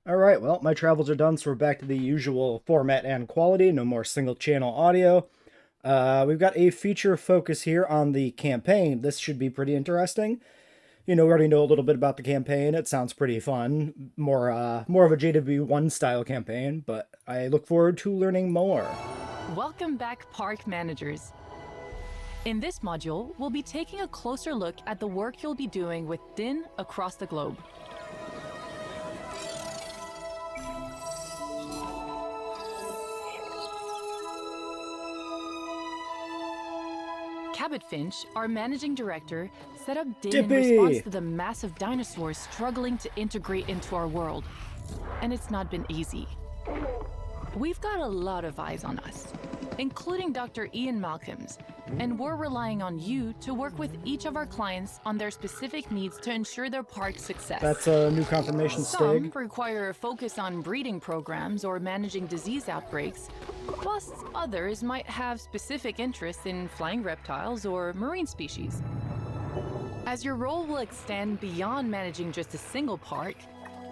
All right, well, my travels are done, so we're back to the usual format and quality. No more single channel audio. We've got a feature focus here on the campaign. This should be pretty interesting. We already know a little bit about the campaign. It sounds pretty fun. More of a JWE1 style campaign, but I look forward to learning more. Welcome back, park managers. In this module, we'll be taking a closer look at the work you'll be doing with DIN across the globe. Cabot Finch, our managing director, set up DIN in response to the massive dinosaurs struggling to integrate into our world. And it's not been easy. We've got a lot of eyes on us, including Dr. Ian Malcolm's, and we're relying on you to work with each of our clients on their specific needs to ensure their park's success. That's a new confirmation Some stig. require a focus on breeding programs or managing disease outbreaks, whilst others might have specific interests in flying reptiles or marine species. As your role will extend beyond managing just a single park,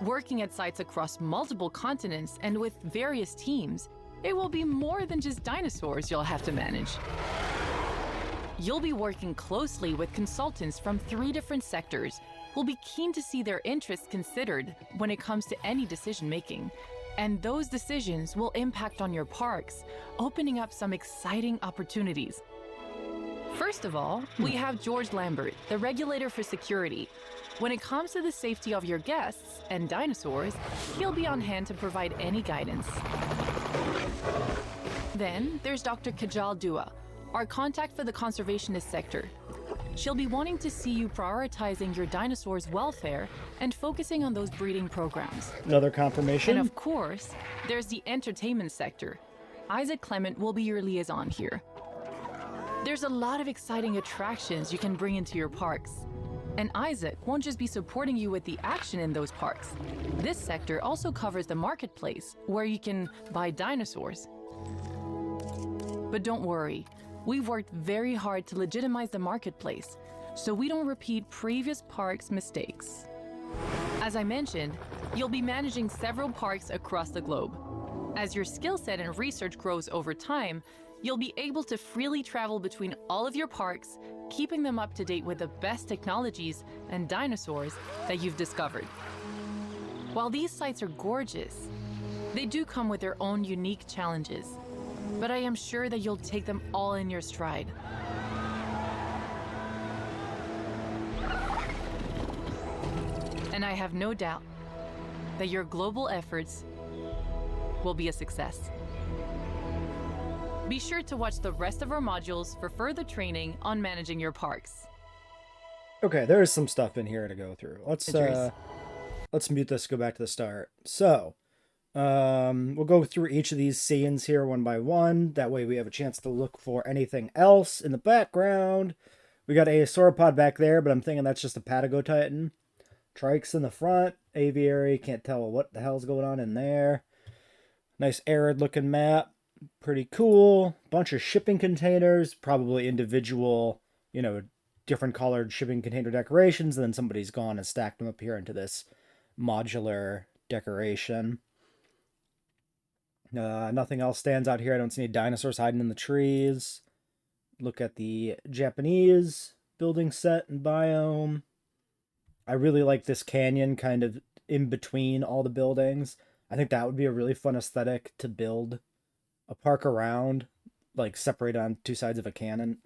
working at sites across multiple continents and with various teams, it will be more than just dinosaurs you'll have to manage. You'll be working closely with consultants from 3 different sectors who'll be keen to see their interests considered when it comes to any decision making. And those decisions will impact on your parks, opening up some exciting opportunities. First of all, we have George Lambert, the regulator for security. When it comes to the safety of your guests and dinosaurs, he'll be on hand to provide any guidance. Then there's Dr. Kajal Dua, our contact for the conservationist sector. She'll be wanting to see you prioritizing your dinosaurs' welfare and focusing on those breeding programs. Another confirmation. And of course, there's the entertainment sector. Isaac Clement will be your liaison here. There's a lot of exciting attractions you can bring into your parks. And Isaac won't just be supporting you with the action in those parks. This sector also covers the marketplace, where you can buy dinosaurs. But don't worry, we've worked very hard to legitimize the marketplace, so we don't repeat previous parks' mistakes. As I mentioned, you'll be managing several parks across the globe. As your skill set and research grows over time, you'll be able to freely travel between all of your parks, keeping them up to date with the best technologies and dinosaurs that you've discovered. While these sites are gorgeous, they do come with their own unique challenges, but I am sure that you'll take them all in your stride. And I have no doubt that your global efforts will be a success. Be sure to watch the rest of our modules for further training on managing your parks. Okay, there is some stuff in here to go through. Let's mute this, go back to the start. So, we'll go through each of these scenes here one by one. That way we have a chance to look for anything else in the background. We got a sauropod back there, but I'm thinking that's just a Patagotitan. Trikes in the front, aviary, can't tell what the hell's going on in there. Nice arid looking map. Pretty cool. Bunch of shipping containers, probably individual, different colored shipping container decorations, and then somebody's gone and stacked them up here into this modular decoration. Nothing else stands out here. I don't see any dinosaurs hiding in the trees. Look at the Japanese building set and biome. I really like this canyon kind of in between all the buildings. I think that would be a really fun aesthetic to build a park around, like separated on 2 sides of a canyon.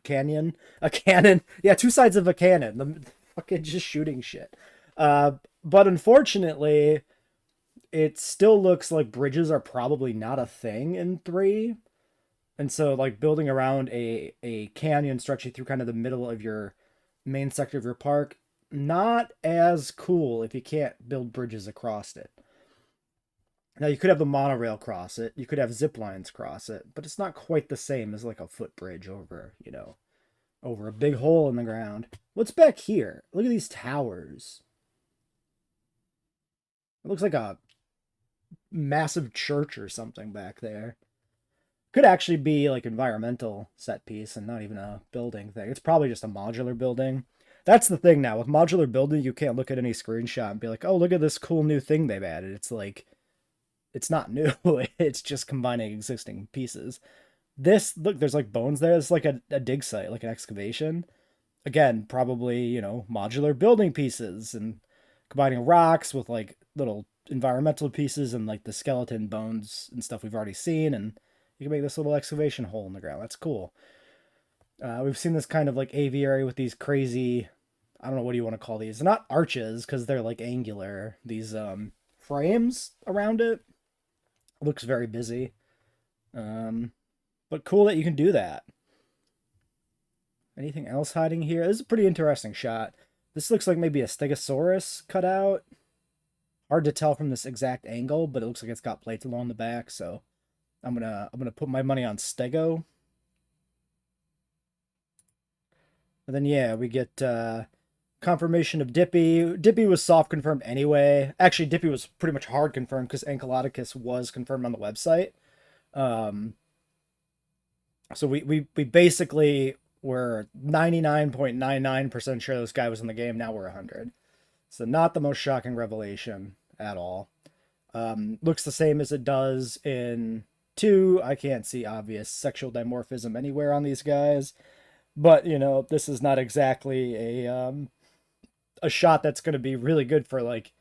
Yeah, 2 sides of a cannon. The fucking just shooting shit. But unfortunately, it still looks like bridges are probably not a thing in 3. And so, like, building around a canyon stretching through kind of the middle of your main sector of your park, not as cool if you can't build bridges across it. Now, you could have the monorail cross it, you could have zip lines cross it, but it's not quite the same as like a footbridge over, over a big hole in the ground. What's back here? Look at these towers. It looks like a massive church or something back there. Could actually be like environmental set piece and not even a building thing. It's probably just a modular building. That's the thing now. With modular building, you can't look at any screenshot and be like, oh, look at this cool new thing they've added. It's like, It's not new. It's just combining existing pieces. This, look, there's like bones there. It's like a dig site, like an excavation. Again, probably, modular building pieces and combining rocks with like little environmental pieces and like the skeleton bones and stuff we've already seen. And you can make this little excavation hole in the ground. That's cool. We've seen this kind of like aviary with these crazy, I don't know, what do you want to call these? They're not arches because they're like angular. These frames around it. Looks very busy. But cool that you can do that. Anything else hiding here? This is a pretty interesting shot. This looks like maybe a stegosaurus cut out. Hard to tell from this exact angle, but it looks like it's got plates along the back, so I'm gonna put my money on stego. And then yeah, we get confirmation of Dippy. Dippy was soft confirmed anyway. Actually, Dippy was pretty much hard confirmed because Ankylodocus was confirmed on the website. So we basically were 99.99% sure this guy was in the game. Now we're 100. So not the most shocking revelation at all. Looks the same as it does in 2. I can't see obvious sexual dimorphism anywhere on these guys. But, this is not exactly a shot that's going to be really good for, like,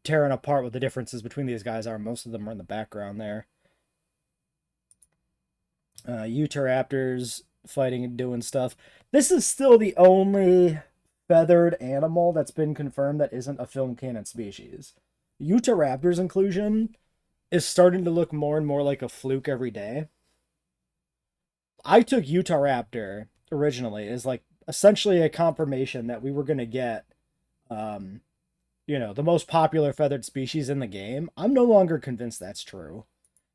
tearing apart what the differences between these guys are. Most of them are in the background there. Utahraptors fighting and doing stuff. This is still the only feathered animal that's been confirmed that isn't a film canon species. Utahraptor's inclusion is starting to look more and more like a fluke every day. I took Utahraptor originally as like essentially a confirmation that we were going to get the most popular feathered species in the game. I'm no longer convinced that's true.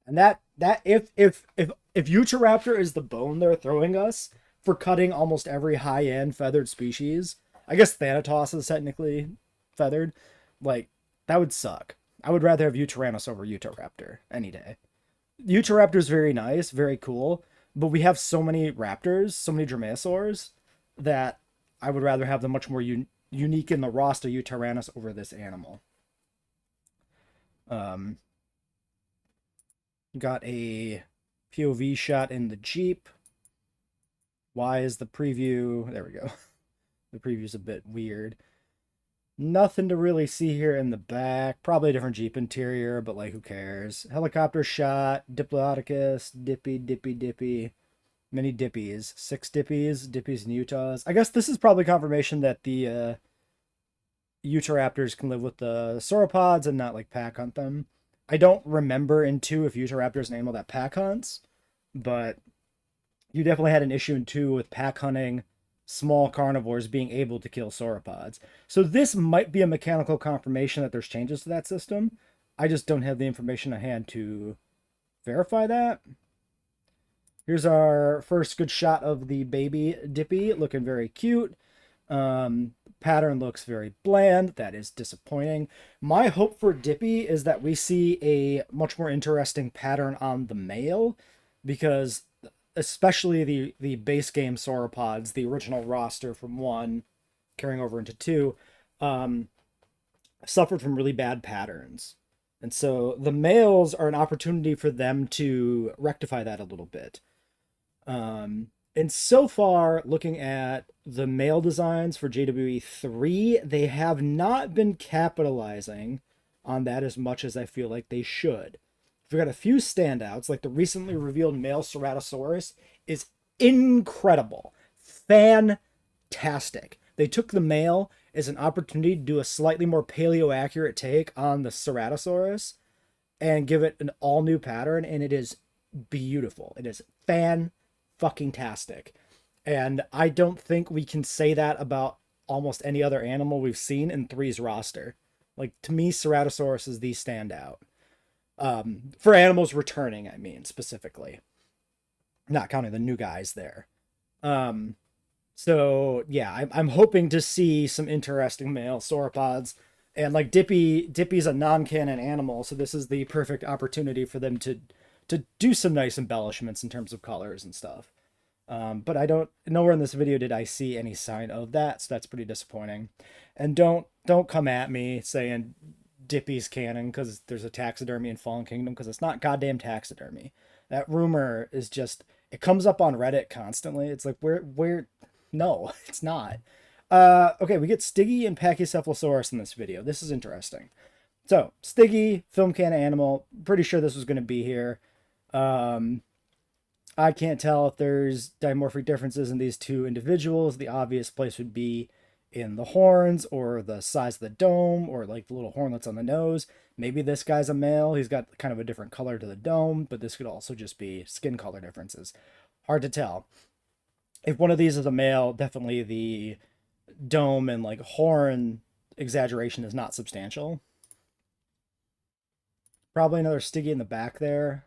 And that if Utahraptor is the bone they're throwing us for cutting almost every high-end feathered species, I guess Thanatos is technically feathered, like, that would suck. I would rather have Utahraptor over Utahraptor any day. Utahraptor's very nice, very cool, but we have so many raptors, so many dromaeosaurs, that I would rather have the much more unique in the roster Utahraptor over this animal. Got a POV shot in the Jeep. Why is the preview... There we go. The preview's a bit weird. Nothing to really see here in the back. Probably a different Jeep interior, but like, who cares? Helicopter shot. Diplodocus. Dippy. Many Dippies. 6 Dippies. Dippies and Utahs. I guess this is probably confirmation that the Utahraptors can live with the sauropods and not like pack hunt them. I don't remember in 2 if Utahraptor is an animal that pack hunts, but you definitely had an issue in 2 with pack hunting small carnivores being able to kill sauropods. So this might be a mechanical confirmation that there's changes to that system. I just don't have the information at hand to verify that. Here's our first good shot of the baby Dippy, looking very cute. Pattern looks very bland. That is disappointing. My hope for Dippy is that we see a much more interesting pattern on the male, because especially the base game sauropods, the original roster from 1 carrying over into 2, suffered from really bad patterns. And so the males are an opportunity for them to rectify that a little bit. And so far, looking at the male designs for JWE3, they have not been capitalizing on that as much as I feel like they should. We've got a few standouts, like the recently revealed male Ceratosaurus is incredible. Fantastic. They took the male as an opportunity to do a slightly more paleo-accurate take on the Ceratosaurus and give it an all-new pattern, and it is beautiful. It is fan-fucking-tastic. And I don't think we can say that about almost any other animal we've seen in 3's roster. Like, to me, Ceratosaurus is the standout. For animals returning, I mean, specifically. Not counting the new guys there. So, yeah, I'm hoping to see some interesting male sauropods. And, like, Dippy's a non-canon animal, so this is the perfect opportunity for them to do some nice embellishments in terms of colors and stuff. But nowhere in this video did I see any sign of that, so that's pretty disappointing. And don't come at me saying Dippy's canon because there's a taxidermy in Fallen Kingdom, because it's not goddamn taxidermy. That rumor is just, it comes up on Reddit constantly. It's like, no, it's not. Okay, we get Stiggy and Pachycephalosaurus in this video. This is interesting. So, Stiggy, film canon animal. Pretty sure this was going to be here. I can't tell if there's dimorphic differences in these two individuals. The obvious place would be in the horns or the size of the dome or like the little hornlets on the nose. Maybe this guy's a male. He's got kind of a different color to the dome, but this could also just be skin color differences. Hard to tell. If one of these is a male, definitely the dome and like horn exaggeration is not substantial. Probably another Stiggy in the back there.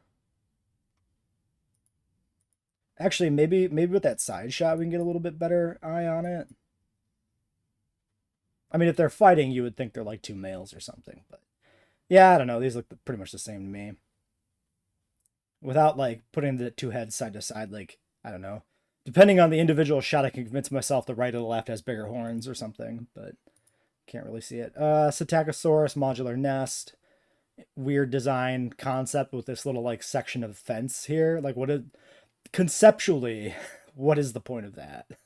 Actually, maybe with that side shot, we can get a little bit better eye on it. I mean, if they're fighting, you would think they're like two males or something. But yeah, I don't know. These look pretty much the same to me. Without like putting the two heads side to side, like, I don't know. Depending on the individual shot, I can convince myself the right or the left has bigger horns or something, but can't really see it. Psittacosaurus, modular nest. Weird design concept with this little like section of fence here. Like, conceptually, what is the point of that? It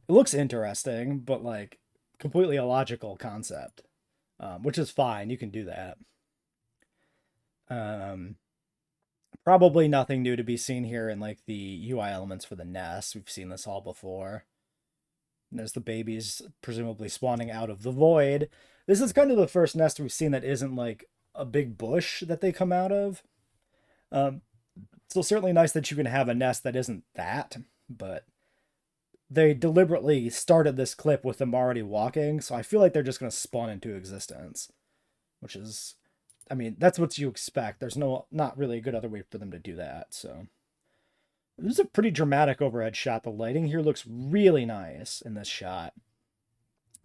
looks interesting, but like completely illogical concept, which is fine. You can do that. Probably nothing new to be seen here in like the UI elements for the nest. We've seen this all before. And there's the babies presumably spawning out of the void. This is kind of the first nest we've seen that isn't like a big bush that they come out of. So certainly nice that you can have a nest that isn't that, but they deliberately started this clip with them already walking, so I feel like they're just going to spawn into existence, which is, I mean, that's what you expect. There's not really a good other way for them to do that, so. This is a pretty dramatic overhead shot. The lighting here looks really nice in this shot.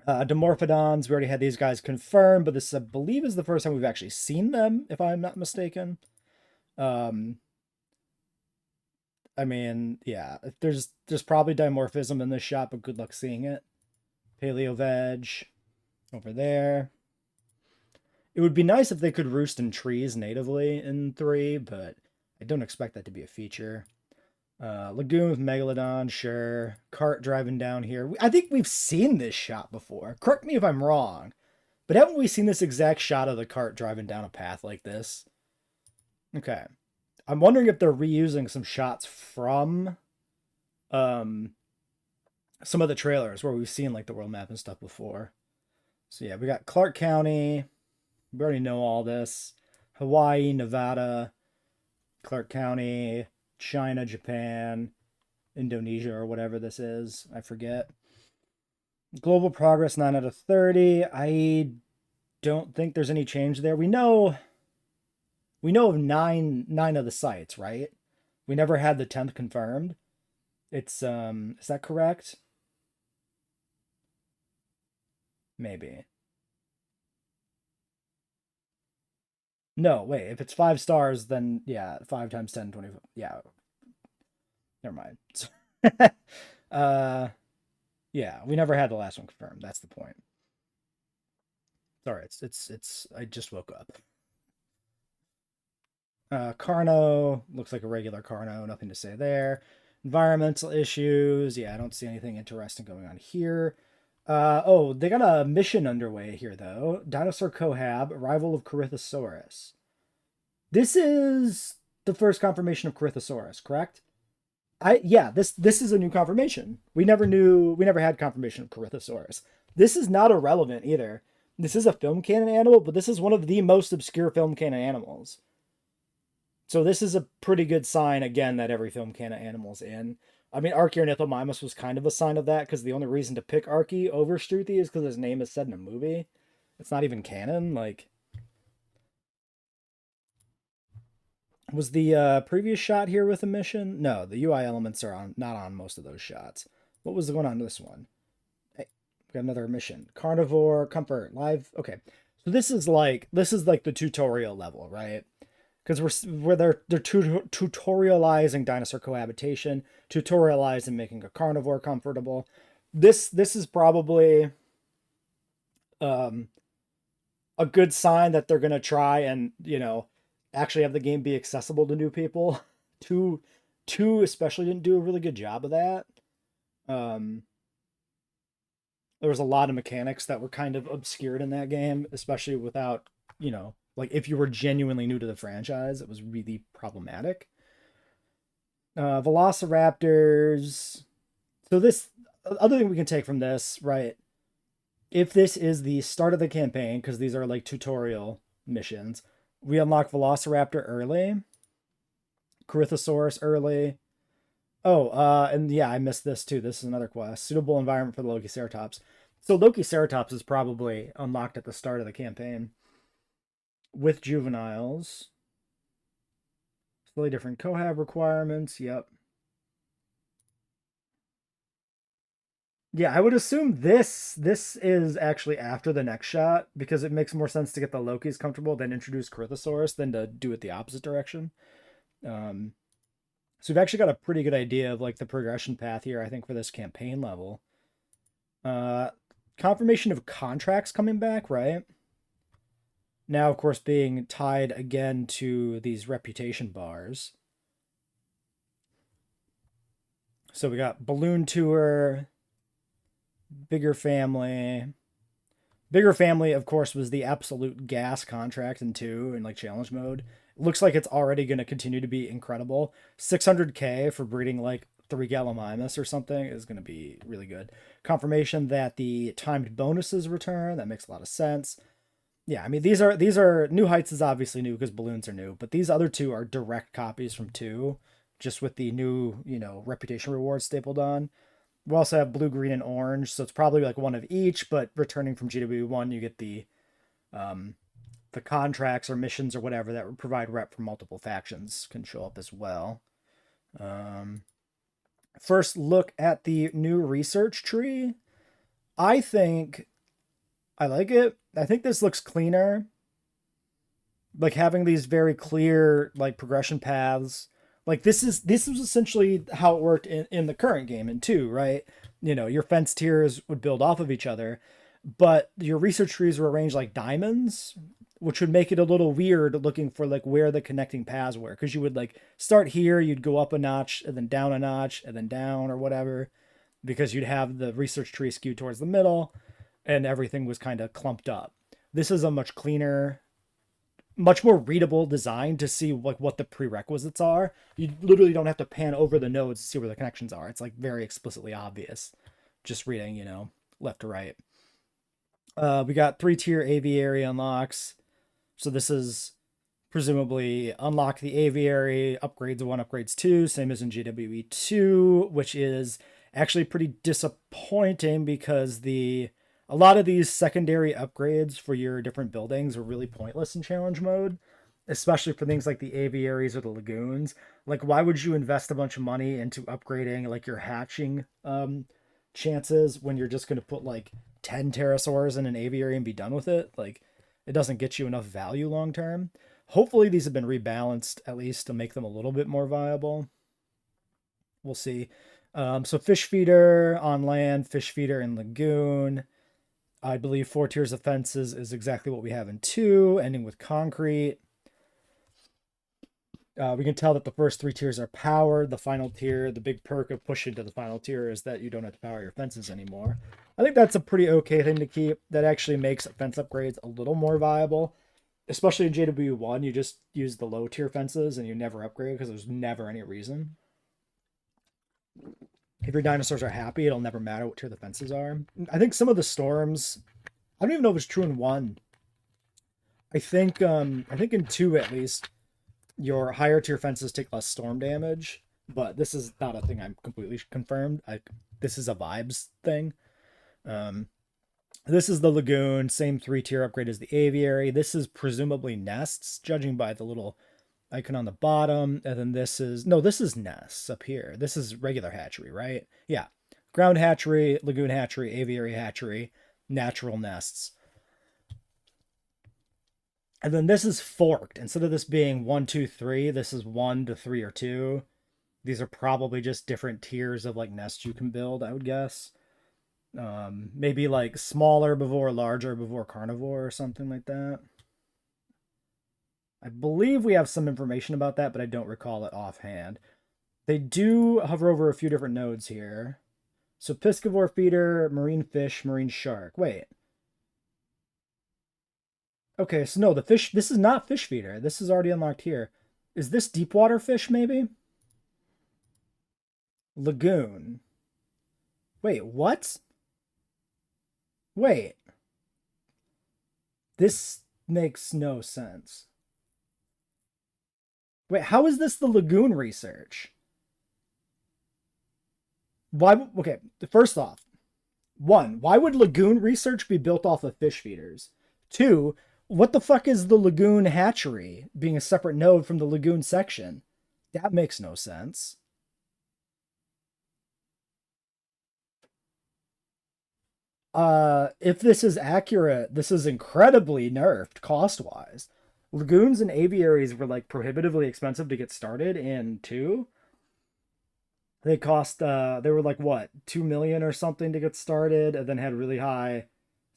Dimorphodons, we already had these guys confirmed, but this, I believe, is the first time we've actually seen them, if I'm not mistaken. I mean, yeah, there's probably dimorphism in this shot, but good luck seeing it. Paleo-veg over there. It would be nice if they could roost in trees natively in 3, but I don't expect that to be a feature. Lagoon with Megalodon, sure. Cart driving down here. I think we've seen this shot before. Correct me if I'm wrong, but haven't we seen this exact shot of the cart driving down a path like this? Okay. I'm wondering if they're reusing some shots from some of the trailers where we've seen like the world map and stuff before. So yeah, we got Clark County. We already know all this. Hawaii, Nevada, Clark County, China, Japan, Indonesia, or whatever this is. I forget. Global progress 9 out of 30. I don't think there's any change there. We know of nine of the sites, right? We never had the 10th confirmed. It's is that correct? Maybe. No, wait, if it's 5 stars, then yeah, 5 times 10, 20. Yeah. Never mind. Yeah, we never had the last one confirmed. That's the point. Sorry, it's I just woke up. Carno looks like a regular Carno, nothing to say there. Environmental issues, yeah, I don't see anything interesting going on here. Oh, they got a mission underway here though. Dinosaur Cohab, arrival of Corythosaurus. This is the first confirmation of Corythosaurus, correct? Yeah, this is a new confirmation. We never had confirmation of Corythosaurus. This is not irrelevant either. This is a film canon animal, but this is one of the most obscure film canon animals. So this is a pretty good sign, again, that every film canon animal's in. I mean, Archaeornithomimus was kind of a sign of that, because the only reason to pick Archie over Struthi is because his name is said in a movie. It's not even canon, like... Was the previous shot here with a mission? No, the UI elements are not on most of those shots. What was going on this one? Hey, we got another mission. Carnivore, comfort, live. Okay, so this is like the tutorial level, right? Because they're tutorializing dinosaur cohabitation, tutorializing making a carnivore comfortable. This is probably a good sign that they're gonna try and, you know, actually have the game be accessible to new people. two two especially didn't do a really good job of that. Um, there was a lot of mechanics that were kind of obscured in that game, especially without, you know, like if you were genuinely new to the franchise, it was really problematic. Velociraptors. So this other thing we can take from this, right? If this is the start of the campaign, because these are like tutorial missions, we unlock Velociraptor early, Corythosaurus early. Oh, and yeah, I missed this too. This is another quest. Suitable environment for the Lokiceratops. So Lokiceratops is probably unlocked at the start of the campaign with juveniles. Slightly different cohab requirements. Yep. Yeah, I would assume this is actually after the next shot because it makes more sense to get the Lokis comfortable than introduce Corythosaurus than to do it the opposite direction. Um, so we've actually got a pretty good idea of like the progression path here, I think, for this campaign level. Uh, confirmation of contracts coming back, right? Now, of course, being tied again to these reputation bars. So we got Balloon Tour, Bigger Family. Bigger Family, of course, was the absolute gas contract in 2 in like challenge mode. It looks like it's already going to continue to be incredible. 600k for breeding like 3 Gallimimus or something is going to be really good. Confirmation that the timed bonuses return. That makes a lot of sense. Yeah, I mean these are New Heights is obviously new because balloons are new, but these other two are direct copies from 2, just with the new, you know, reputation rewards stapled on. We also have blue, green, and orange, so it's probably like one of each, but returning from JWE1, you get um, the contracts or missions or whatever that would provide rep for multiple factions can show up as well. Um, first look at the new research tree. I think I like it. I think this looks cleaner. Like having these very clear like progression paths. Like this is essentially how it worked in the current game in 2, right? You know, your fence tiers would build off of each other, but your research trees were arranged like diamonds, which would make it a little weird looking for like where the connecting paths were. Because you would like start here, you'd go up a notch, and then down a notch, and then down or whatever, because you'd have the research tree skewed towards the middle, and everything was kind of clumped up. This is a much cleaner, much more readable design to see like what the prerequisites are. You literally don't have to pan over the nodes to see where the connections are. It's like very explicitly obvious just reading, you know, left to right. We got 3-tier aviary unlocks. So this is presumably unlock the aviary, upgrades 1, upgrades 2, same as in JWE2, which is actually pretty disappointing because a lot of these secondary upgrades for your different buildings are really pointless in challenge mode, especially for things like the aviaries or the lagoons. Like, why would you invest a bunch of money into upgrading like your hatching chances when you're just going to put like 10 pterosaurs in an aviary and be done with it? Like, it doesn't get you enough value long term. Hopefully, these have been rebalanced at least to make them a little bit more viable. We'll see. So, fish feeder on land, fish feeder in lagoon. I believe 4 tiers of fences is exactly what we have in 2, ending with concrete. We can tell that the first 3 tiers are powered. The final tier, the big perk of pushing to the final tier is that you don't have to power your fences anymore. I think that's a pretty okay thing to keep. That actually makes fence upgrades a little more viable. Especially in JW1, you just use the low tier fences and you never upgrade because there's never any reason. If your dinosaurs are happy, it'll never matter what tier the fences are. I think some of the storms, I don't even know if it's true in 1. I think in 2 at least, your higher tier fences take less storm damage, but this is not a thing I'm completely confirmed. This is a vibes thing. This is the lagoon, same 3-tier upgrade as the aviary. This is presumably nests, judging by the little icon on the bottom. And then this is nests up here. This is regular hatchery, right? Yeah. Ground hatchery, lagoon hatchery, aviary hatchery, natural nests. And then this is forked. Instead of this being 1, 2, 3, this is 1 to 3 or 2. These are probably just different tiers of like nests you can build, I would guess. Maybe like small herbivore, large herbivore, carnivore, or something like that. I believe we have some information about that, but I don't recall it offhand. They do hover over a few different nodes here. So piscivore feeder, marine fish, marine shark. Wait. Okay, so no, the fish, this is not fish feeder. This is already unlocked here. Is this deep water fish, maybe? Lagoon. Wait, what? Wait. This makes no sense. Wait, how is this the lagoon research? Why? Okay, first off, one, why would lagoon research be built off of fish feeders? Two, what the fuck is the lagoon hatchery being a separate node from the lagoon section? That makes no sense. If this is accurate, this is incredibly nerfed cost-wise. Lagoons and aviaries were like prohibitively expensive to get started in 2. They cost they were like what, 2 million or something to get started, and then had really high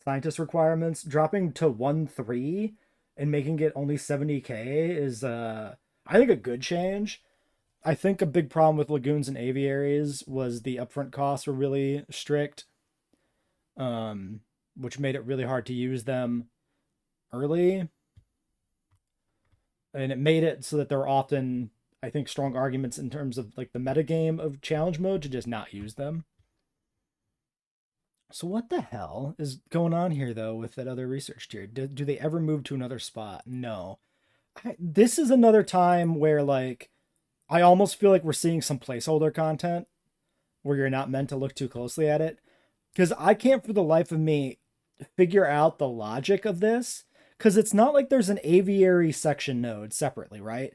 scientist requirements. Dropping to 1.3 and making it only 70k is I think a good change. I think a big problem with lagoons and aviaries was the upfront costs were really strict, which made it really hard to use them early. And it made it so that there were often, I think, strong arguments in terms of like the metagame of challenge mode to just not use them. So what the hell is going on here though with that other research tier? Do they ever move to another spot? No. This is another time where like I almost feel like we're seeing some placeholder content where you're not meant to look too closely at it, because I can't for the life of me figure out the logic of this, because it's not like there's an aviary section node separately, right?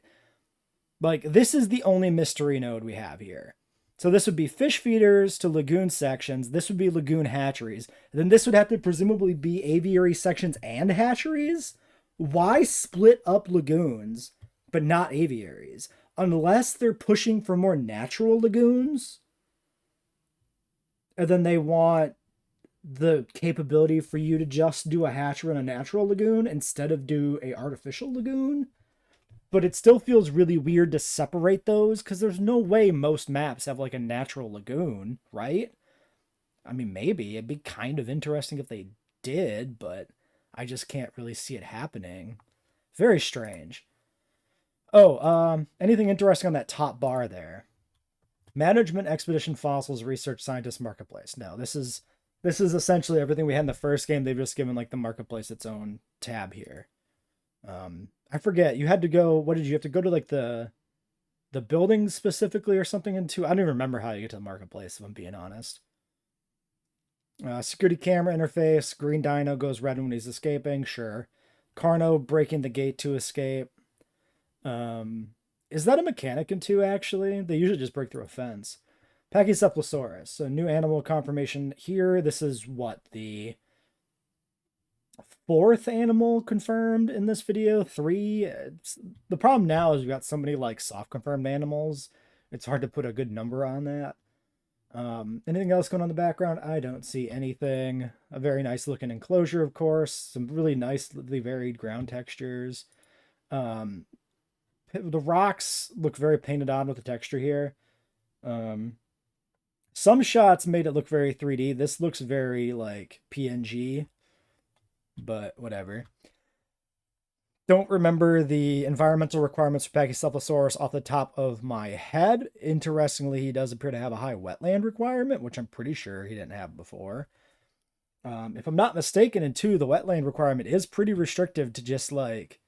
Like this is the only mystery node we have here. So this would be fish feeders to lagoon sections. This would be lagoon hatcheries. And then this would have to presumably be aviary sections and hatcheries. Why split up lagoons but not aviaries? Unless they're pushing for more natural lagoons. And then they want the capability for you to just do a hatchery in a natural lagoon instead of do a artificial lagoon. But it still feels really weird to separate those because there's no way most maps have like a natural lagoon, right? I mean, maybe it'd be kind of interesting if they did, but I just can't really see it happening. Very strange. Oh, anything interesting on that top bar there? Management, expedition, fossils, research, scientist, marketplace. No, this is essentially everything we had in the first game. They've just given like the marketplace its own tab here. I forget. You had to go. What did you have to go to? Like the buildings specifically or something into? I don't even remember how you get to the marketplace. If I'm being honest. Security camera interface. Green Dino goes red when he's escaping. Sure. Carno breaking the gate to escape. Is that a mechanic in 2, actually? They usually just break through a fence. Pachycephalosaurus. So new animal confirmation here. This is what, the 4th animal confirmed in this video? 3? The problem now is we've got so many like soft confirmed animals. It's hard to put a good number on that. Anything else going on in the background? I don't see anything. A very nice looking enclosure, of course. Some really nicely varied ground textures. The rocks look very painted on with the texture here. Some shots made it look very 3D. This looks very like PNG, but whatever. Don't remember the environmental requirements for Pachycephalosaurus off the top of my head. Interestingly, he does appear to have a high wetland requirement, which I'm pretty sure he didn't have before. If I'm not mistaken, in 2, the wetland requirement is pretty restrictive to just like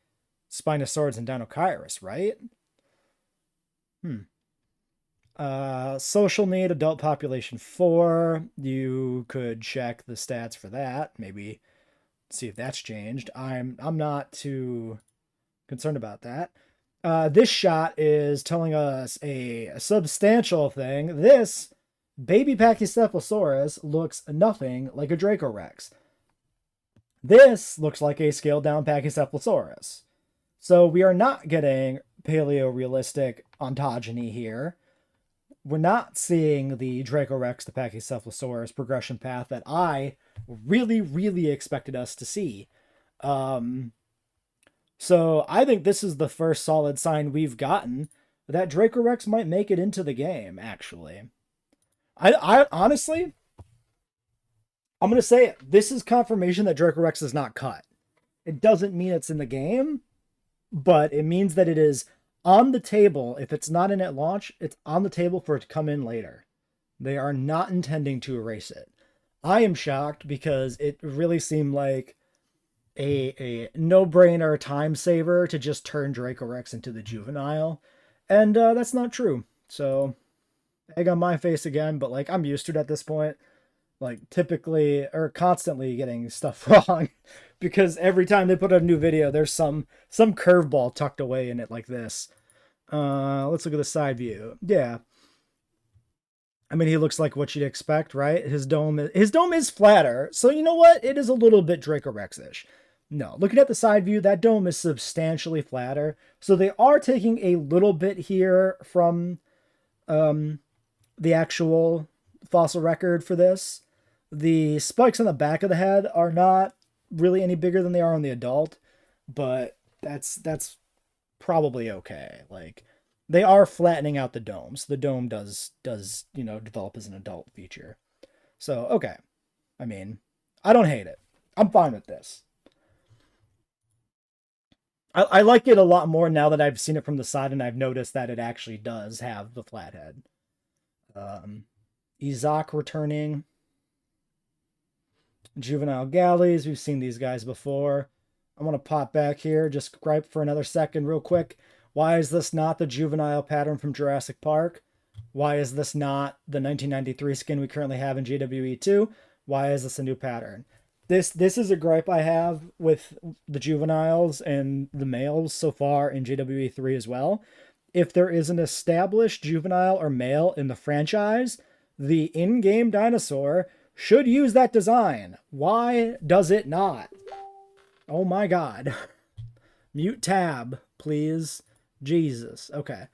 Spinosaurus and Dinochirus, right? Social need, adult population 4. You could check the stats for that. Maybe see if that's changed. I'm not too concerned about that. This shot is telling us a substantial thing. This baby Pachycephalosaurus looks nothing like a Dracorex. This looks like a scaled down Pachycephalosaurus. So we are not getting paleo-realistic ontogeny here. we're not seeing the Dracorex, the Pachycephalosaurus progression path that I really, really expected us to see. Um, so I think this is the first solid sign we've gotten that Dracorex might make it into the game, actually. I honestly, I'm going to say it. This is confirmation that Dracorex is not cut. It doesn't mean it's in the game, but it means that it is on the table. If it's not in at launch, it's on the table for it to come in later. They are not intending to erase it. I am shocked because it really seemed like a no-brainer time saver to just turn Dracorex into the juvenile. And that's not true. So, egg on my face again, but like I'm used to it at this point. Like typically or constantly getting stuff wrong because every time they put out a new video, there's some curveball tucked away in it like this. Let's look at the side view. Yeah. I mean, he looks like what you'd expect, right? His dome is flatter. So you know what? It is a little bit Dracorex-ish. No, looking at the side view, that dome is substantially flatter. So they are taking a little bit here from the actual fossil record for this. The spikes on the back of the head are not really any bigger than they are on the adult, but that's probably okay. Like they are flattening out the domes. The dome does develop as an adult feature. So okay, I mean, I don't hate it. I'm fine with this. I like it a lot more now that I've seen it from the side and I've noticed that it actually does have the flat head. Izak returning. Juvenile galleys. We've seen these guys before. I want to pop back here, just gripe for another second real quick. Why is this not the juvenile pattern from Jurassic Park? Why is this not the 1993 skin we currently have in JWE2? Why is this a new pattern? This is a gripe I have with the juveniles and the males so far in JWE3 as well. If there is an established juvenile or male in the franchise, the in-game dinosaur should use that design. Why does it not? Oh my god. Mute tab, please. Jesus. Okay.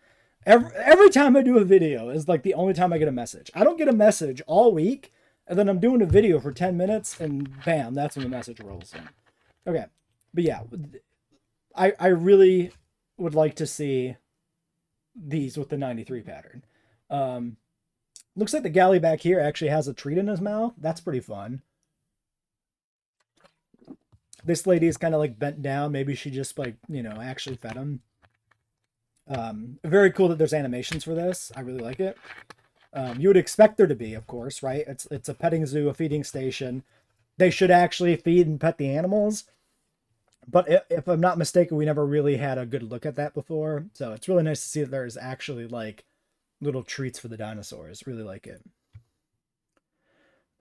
Every time I do a video is like the only time I get a message. I don't get a message all week, and then I'm doing a video for 10 minutes, and bam, that's when the message rolls in. Okay. But yeah, I really would like to see these with the 93 pattern. Looks like the galley back here actually has a treat in his mouth. That's pretty fun. This lady is kind of like bent down. Maybe she just like, actually fed him. Very cool that there's animations for this. I really like it. You would expect there to be, of course, right? It's a petting zoo, a feeding station. They should actually feed and pet the animals. But if I'm not mistaken, we never really had a good look at that before. So it's really nice to see that there's actually like little treats for the dinosaurs. Really like it.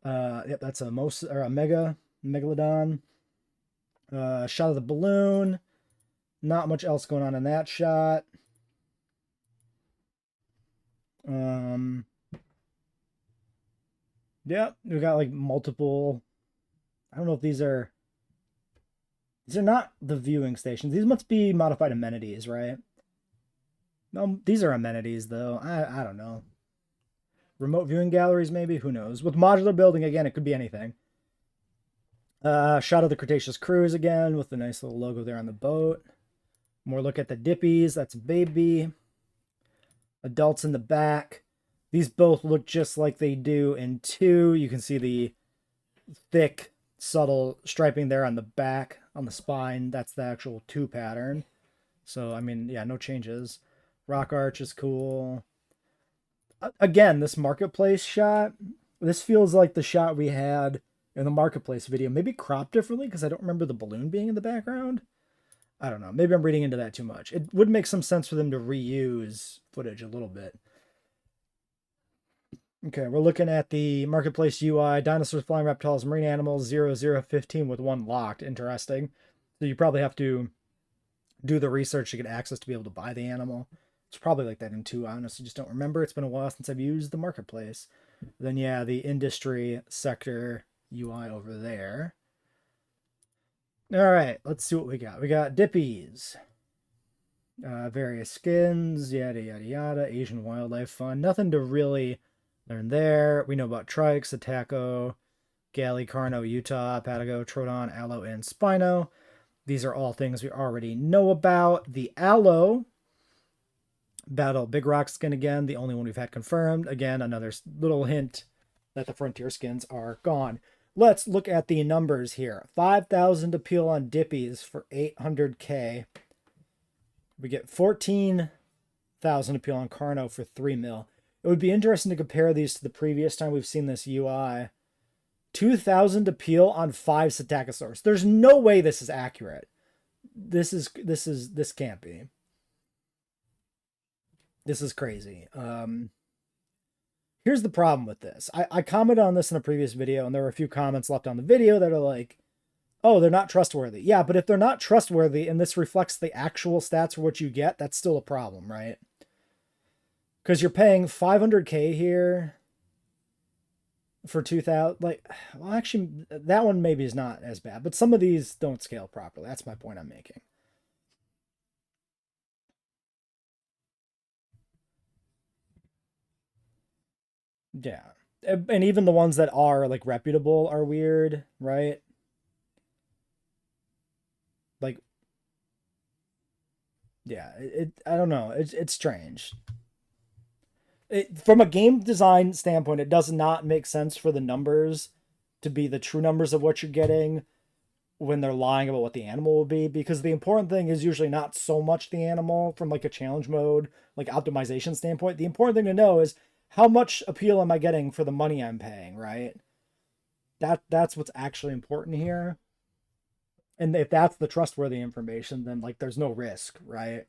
Yep, that's a megalodon. Shot of the balloon. Not much else going on in that shot. Yeah, we got like multiple. I don't know if these are not the viewing stations. These must be modified amenities, right? No, these are amenities though. I don't know. Remote viewing galleries, maybe? Who knows? With modular building, again, it could be anything. Shot of the Cretaceous cruise again with the nice little logo there on the boat. More look at the dippies. That's baby. Adults in the back. These both look just like they do in 2. You can see the thick, subtle striping there on the back, on the spine. That's the actual 2 pattern. So, I mean, yeah, no changes. Rock arch is cool. Again, this marketplace shot, this feels like the shot we had in the marketplace video. Maybe cropped differently because I don't remember the balloon being in the background. I don't know. Maybe I'm reading into that too much. It would make some sense for them to reuse footage a little bit. Okay, we're looking at the marketplace UI. Dinosaurs, flying reptiles, marine animals, 0015 with 1 locked. Interesting. So you probably have to do the research to get access to be able to buy the animal. It's probably like that in 2. I honestly just don't remember. It's been a while since I've used the marketplace. Then, yeah, the industry sector UI over there. All right, let's see what we got. We got dippies. Various skins, yada yada yada. Asian wildlife fun. Nothing to really learn there. We know about Trikes, Ataco, Galley, Carno, Utah, Patago, Troodon, Aloe, and Spino. These are all things we already know about. The Aloe battle Big Rock skin again, the only one we've had confirmed. Again, another little hint that the Frontier skins are gone. Let's look at the numbers here. 5,000 appeal on Dippies for 800k. We get 14,000 appeal on Carno for 3 mil. It would be interesting to compare these to the previous time we've seen this UI. 2,000 appeal on 5 Psittacosaurus. There's no way this is accurate. This can't be. This is crazy. Here's the problem with this. I commented on this in a previous video, and there were a few comments left on the video that are like, oh, they're not trustworthy. Yeah, but if they're not trustworthy and this reflects the actual stats for what you get, that's still a problem, right? Because you're paying 500k here for 2,000. Like, well, actually, that one maybe is not as bad, but some of these don't scale properly. That's my point I'm making. Yeah. And even the ones that are like reputable are weird, right? Like, yeah, I don't know. It's strange. From a game design standpoint, it does not make sense for the numbers to be the true numbers of what you're getting when they're lying about what the animal will be, because the important thing is usually not so much the animal from like a challenge mode, like optimization standpoint. The important thing to know is how much appeal am I getting for the money I'm paying, right? That's what's actually important here. And if that's the trustworthy information, then like there's no risk, right?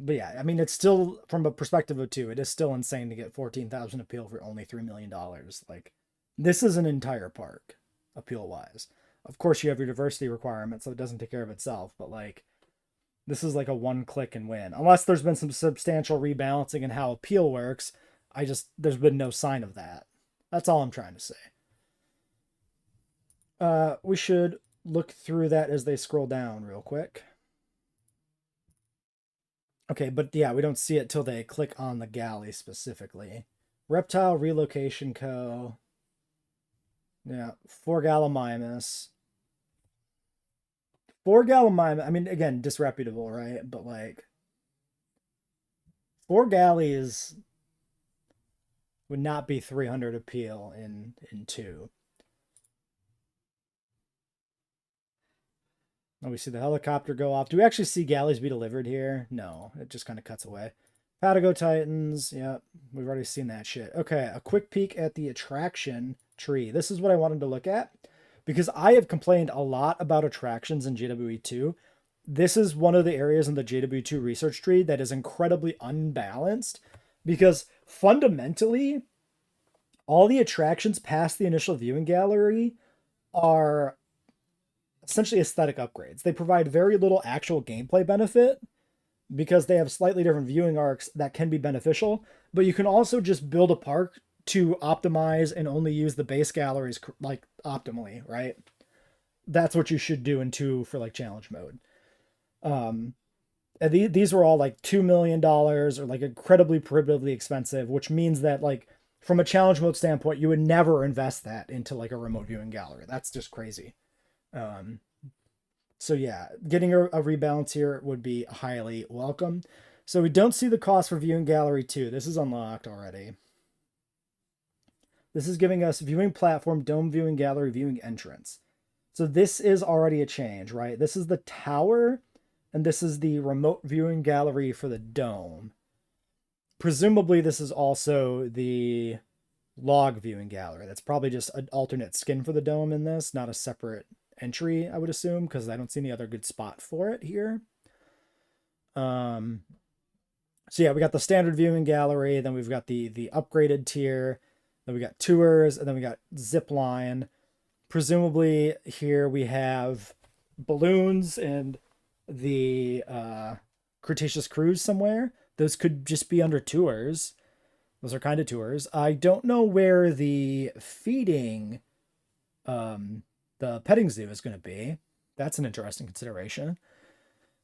But yeah, I mean, it's still from a perspective of two, it is still insane to get 14,000 appeal for only $3 million. Like, this is an entire park, appeal wise. Of course, you have your diversity requirement, so it doesn't take care of itself. But like, this is like a one click and win, unless there's been some substantial rebalancing in how appeal works. There's been no sign of that. That's all I'm trying to say. We should look through that as they scroll down real quick. Okay, but yeah, we don't see it till they click on the galley specifically. Reptile Relocation Co. Yeah, 4 Gallimimus. 4 Gallimimus, I mean, again, disreputable, right? But like, 4 galleys would not be 300 appeal in 2. Oh, we see the helicopter go off. Do we actually see galleys be delivered here? No, it just kind of cuts away. Patago Titans. Yep, we've already seen that shit. Okay, a quick peek at the attraction tree. This is what I wanted to look at because I have complained a lot about attractions in JWE2. This is one of the areas in the JWE2 research tree that is incredibly unbalanced because fundamentally, all the attractions past the initial viewing gallery are essentially aesthetic upgrades. They provide very little actual gameplay benefit because they have slightly different viewing arcs that can be beneficial, but you can also just build a park to optimize and only use the base galleries like optimally, right? That's what you should do in 2 for like challenge mode. And these were all like $2 million or like incredibly prohibitively expensive, which means that like from a challenge mode standpoint, you would never invest that into like a remote viewing gallery. That's just crazy. So yeah, getting a rebalance here would be highly welcome. So we don't see the cost for viewing gallery 2. This is unlocked already. This is giving us viewing platform, dome viewing gallery, viewing entrance. So this is already a change, right? This is the tower, and this is the remote viewing gallery for the dome. Presumably this is also the log viewing gallery. That's probably just an alternate skin for the dome in this, not a separate entry, I would assume, because I don't see any other good spot for it here. So yeah, we got the standard viewing gallery, then we've got the upgraded tier, then we got tours, and then we got zip line. Presumably here we have balloons and the Cretaceous cruise somewhere. Those could just be under tours. Those are kind of tours. I don't know where the feeding the petting zoo is going to be. That's an interesting consideration.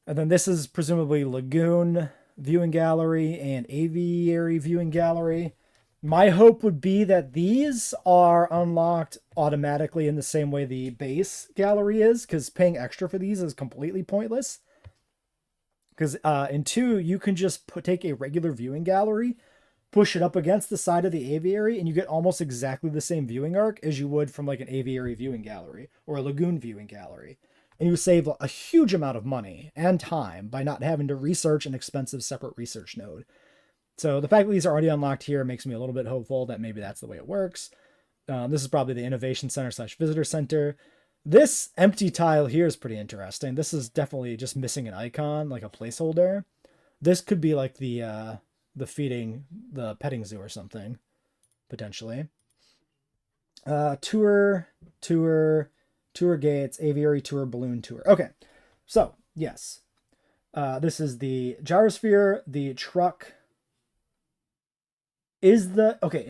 And then this is presumably lagoon viewing gallery and aviary viewing gallery. My hope would be that these are unlocked automatically in the same way the base gallery is, because paying extra for these is completely pointless. Because in 2, you can just take a regular viewing gallery, push it up against the side of the aviary, and you get almost exactly the same viewing arc as you would from like an aviary viewing gallery or a lagoon viewing gallery. And you save a huge amount of money and time by not having to research an expensive separate research node. So the fact that these are already unlocked here makes me a little bit hopeful that maybe that's the way it works. This is probably the Innovation Center / Visitor Center. This empty tile here is pretty interesting. This is definitely just missing an icon, like a placeholder. This could be like the petting zoo or something, potentially. Tour gates, aviary tour, balloon tour. Okay, so yes, this is the gyrosphere. The truck is in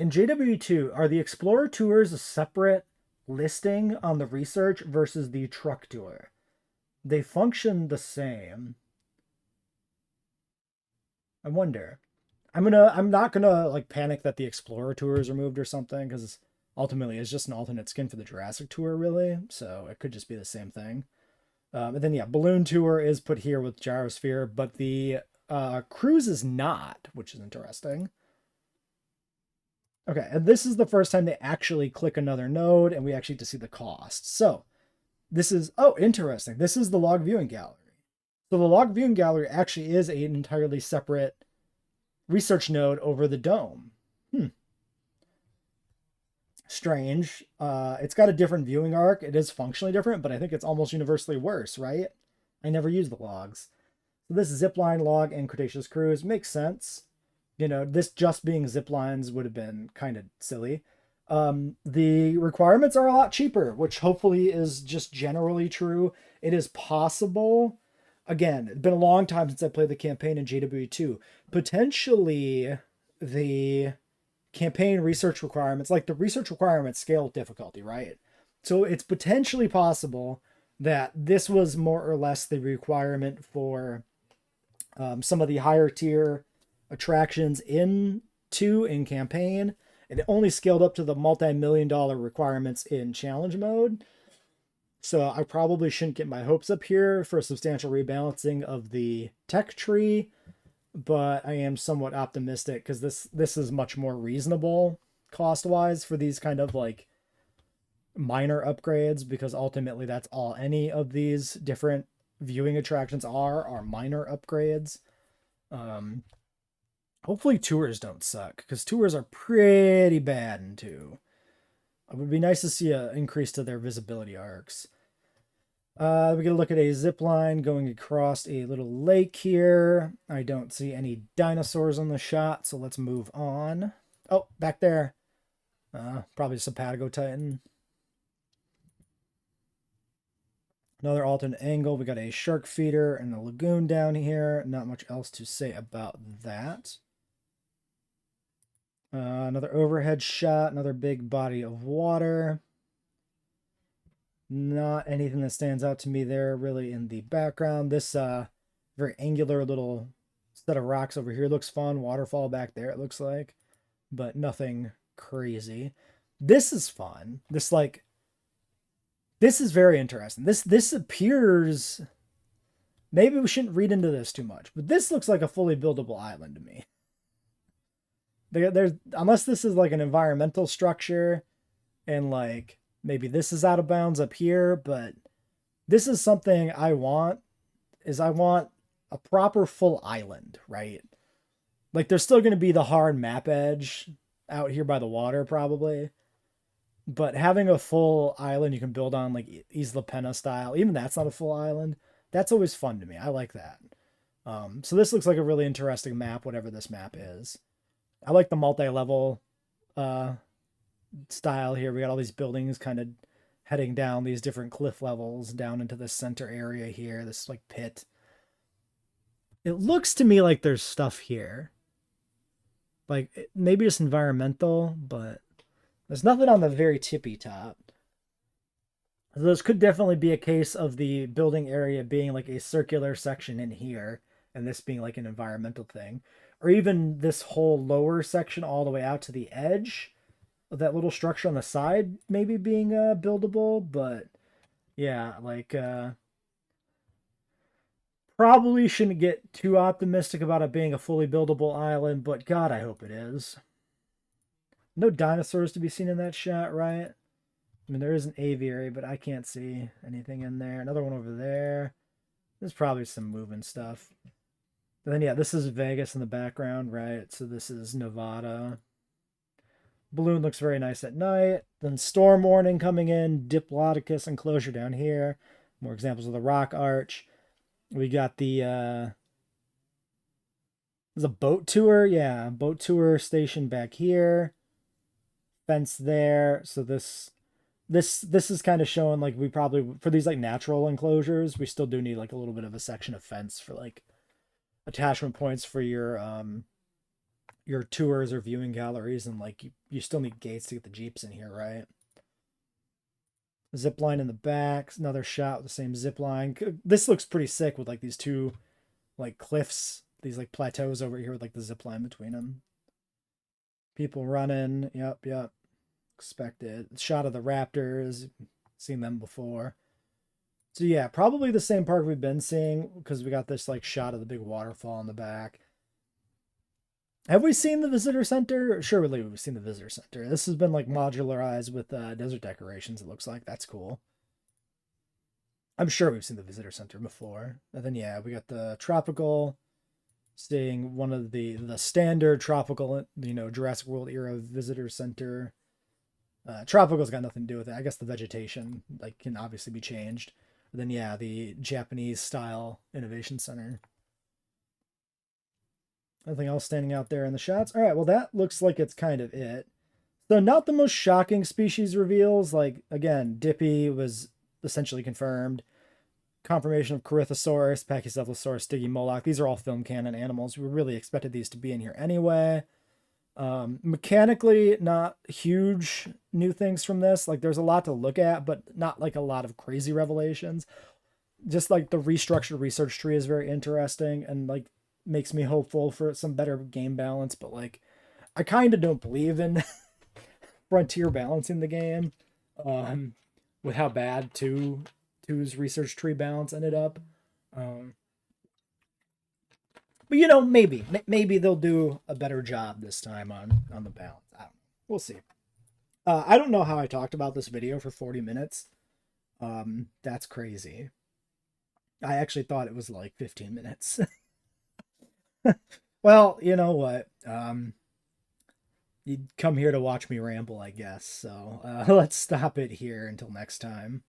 JWE2, are the explorer tours a separate listing on the research versus the truck tour? They function the same. I wonder. I'm not gonna like panic that the explorer tour is removed or something, because ultimately it's just an alternate skin for the Jurassic tour, really. So it could just be the same thing. And then yeah, balloon tour is put here with gyrosphere, but the cruise is not, which is interesting. Okay, and this is the first time they actually click another node, and we actually get to see the cost. So this is, oh, interesting. This is the log viewing gallery. So the log viewing gallery actually is an entirely separate research node over the dome. Strange. It's got a different viewing arc. It is functionally different, but I think it's almost universally worse, right? I never use the logs. So this zipline, log, and Cretaceous cruise makes sense. You know, this just being zip lines would have been kind of silly. The requirements are a lot cheaper, which hopefully is just generally true. It is possible. Again, it's been a long time since I played the campaign in JWE2. Potentially, the campaign research requirements, like the research requirements scale with difficulty, right? So it's potentially possible that this was more or less the requirement for some of the higher tier attractions in campaign, and it only scaled up to the multi-million-dollar requirements in challenge mode. So I probably shouldn't get my hopes up here for a substantial rebalancing of the tech tree, but I am somewhat optimistic because this is much more reasonable cost-wise for these kind of like minor upgrades, because ultimately that's all any of these different viewing attractions are minor upgrades. Hopefully tours don't suck, because tours are pretty bad in 2. It would be nice to see an increase to their visibility arcs. We get a look at a zip line going across a little lake here. I don't see any dinosaurs on the shot, so let's move on. Oh, back there. Probably just a Patago Titan. Another alternate angle. We got a shark feeder and a lagoon down here. Not much else to say about that. Another overhead shot, another big body of water. Not anything that stands out to me there really in the background. This very angular little set of rocks over here looks fun. Waterfall back there, it looks like, but nothing crazy. This is fun. This is very interesting. This appears, maybe we shouldn't read into this too much, but this looks like a fully buildable island to me. There's, unless this is like an environmental structure and like maybe this is out of bounds up here, but this is something I want a proper full island, right? Like there's still going to be the hard map edge out here by the water probably, but having a full island you can build on, like Isla Pena style, even that's not a full island. That's always fun to me. I like that. So this looks like a really interesting map, whatever this map is. I like the multi-level style here. We got all these buildings kind of heading down these different cliff levels down into the center area here, this like pit. It looks to me like there's stuff here. Like maybe it's environmental, but there's nothing on the very tippy top. So this could definitely be a case of the building area being like a circular section in here, and this being like an environmental thing. Or even this whole lower section all the way out to the edge of that little structure on the side maybe being buildable, but yeah, like probably shouldn't get too optimistic about it being a fully buildable island, but God, I hope it is. No dinosaurs to be seen in that shot, right? I mean, there is an aviary, but I can't see anything in there. Another one over there. There's probably some moving stuff. And then, yeah, this is Vegas in the background, right? So this is Nevada. Balloon looks very nice at night. Then storm warning coming in. Diplodocus enclosure down here. More examples of the rock arch. We got the there's a boat tour. Yeah, boat tour station back here. Fence there. So this is kind of showing like we probably for these like natural enclosures, we still do need like a little bit of a section of fence for like attachment points for your tours or viewing galleries, and like you still need gates to get the jeeps in here, right? Zip line in the back, another shot with the same zip line. This looks pretty sick with like these two like cliffs, these like plateaus over here with like the zip line between them. People running. Yep. Expected. Shot of the raptors. Seen them before. So yeah, probably the same park we've been seeing because we got this like shot of the big waterfall in the back. Have we seen the visitor center? Surely we've seen the visitor center. This has been like modularized with desert decorations. It looks like that's cool. I'm sure we've seen the visitor center before. And then yeah, we got the tropical, seeing one of the standard tropical, Jurassic World era visitor center. Tropical's got nothing to do with it. I guess the vegetation like can obviously be changed. But then yeah, the Japanese style innovation center. Nothing else standing out there in the shots. All right, well that looks like it's kind of it. So not the most shocking species reveals. Like again, Dippy was essentially confirmed. Confirmation of Corythosaurus, Pachycephalosaurus, Stygimoloch. These are all film canon animals. We really expected these to be in here anyway. Mechanically, not huge new things from this. Like there's a lot to look at, but not like a lot of crazy revelations. Just like the restructured research tree is very interesting and like makes me hopeful for some better game balance. But like, I kind of don't believe in Frontier balancing the game, with how bad two's research tree balance ended up. Um, but maybe they'll do a better job this time on the balance. I don't know. We'll see. I don't know how I talked about this video for 40 minutes. That's crazy. I actually thought it was like 15 minutes. Well, you know what? You'd come here to watch me ramble, I guess. So let's stop it here until next time.